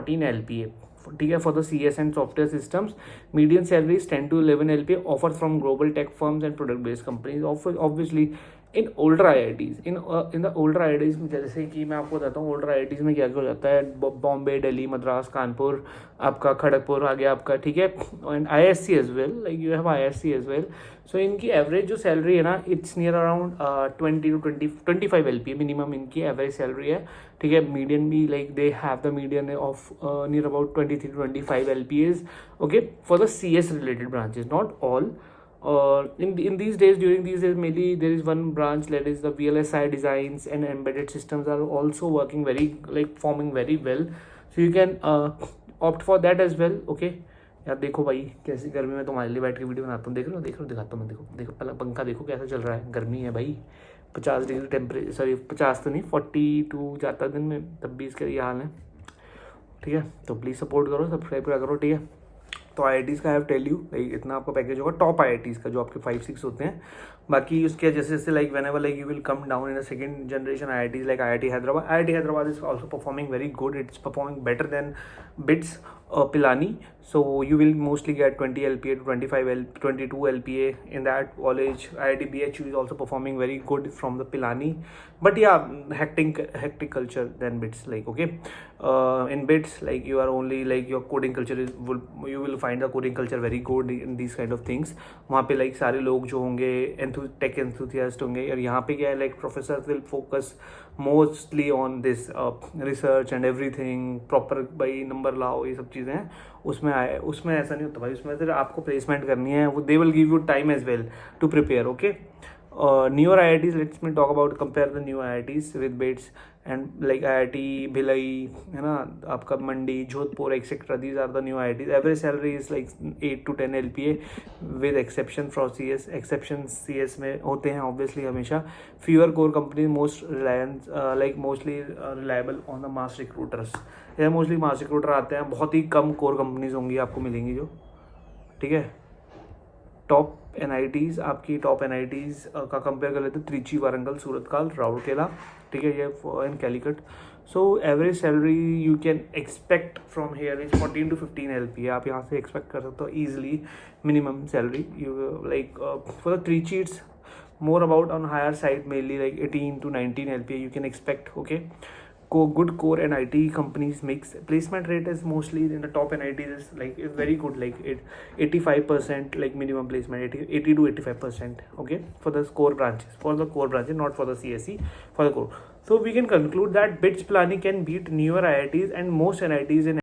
14 LPA. ठीक है, for the CS and software systems median salaries 10 to 11 LPA offer from global tech firms and product based companies. Obviously in older IITs, in the older IITs में, जैसे कि मैं आपको बताता हूँ older IITs में क्या क्या हो जाता है. बॉम्बे, दिल्ली, मद्रास, कानपुर, आपका खड़गपुर आ गया आपका. ठीक है, and ISC as well, like you have ISC as well. So इनकी एवरेज जो सैलरी है ना, it's near around 20 to 25 LPA minimum इनकी एवरेज सैलरी है. ठीक है, मीडियन भी like they have the median of near about 23 to 25 LPAs. Okay, for the CS related branches, not all. In these days, during these days, mainly there is one branch that is the VLSI designs and embedded systems are also working very, like forming very well. So you can opt for that as well. Okay. यार देखो भाई कैसी गर्मी में तुम्हारे लिए बैठ के वीडियो बनाता हूँ. देख रहे हो दिखाता हूँ मैं. देखो देखो पहला पंखा देखो कैसा चल रहा है. गर्मी है भाई, 50 डिग्री टेम्परेचर, सॉरी 50 तो नहीं 42 जाता दिन में, तब भी इसका ये हाल है. ठीक है, तो प्लीज़ सपोर्ट करो, सब्सक्राइब करा करो. ठीक है, तो IITs का I have tell you like इतना आपका पैकेज होगा टॉप IITs का, जो आपके 5-6 होते हैं. बाकी उसके जैसे जैसे like when ever like you will come down in the second generation IITs like IIT Hyderabad is also performing very good. It's performing better than BITS Pilani. So you will mostly get 20 LPA to 22 LPA in that college. IIT BHU is also performing very good from the Pilani, but yeah, hectic culture than BITS. Like okay, in BITS like you are only like your coding culture you will find the coding culture very good in these kind of things. वहाँ पे like सारे लोग जो होंगे take enthusiast होंगे. और यहाँ पे क्या है like professor will focus mostly on this research and everything. Proper भाई नंबर लाओ, ये सब चीज़ें हैं उसमें आए. उसमें ऐसा नहीं होता भाई, उसमें सिर्फ आपको प्लेसमेंट करनी है. वो they will give you time as well to prepare. Okay, newer IITs, let's me talk about compare the new IITs with BITS and like IIT Bhilai है ना, आपका Mandi, Jodhpur etcetera. these are the new IITs. average salary is like 8 to 10 LPA with exception for CS. exceptions CS में होते हैं obviously हमेशा. fewer core companies, most reliance like mostly reliable on the mass recruiters. ये mostly mass recruiter आते हैं, बहुत ही कम core companies होंगी आपको मिलेंगी जो. ठीक है, टॉप NITs आपकी टॉप NITs का कंपेयर कर लेते हैं. त्रिची, वारंगल, सूरतकाल, राउरकेला. ठीक है, ये इन Calicut. So average salary you can expect from here is 14 to 15 LPA. आप यहाँ से एक्सपेक्ट कर सकते हो easily minimum salary. You like for the Trichy it's more about on higher side, mainly like 18 to 19 LPA you can expect. Okay, good core and IT companies mix. Placement rate is mostly in the top NITs is like it's very good, like 85% like minimum placement, 80 to 85%. Okay, for the core branches, not for the CSE, for the core. So we can conclude that BITS Pilani can beat newer IITs and most NITs in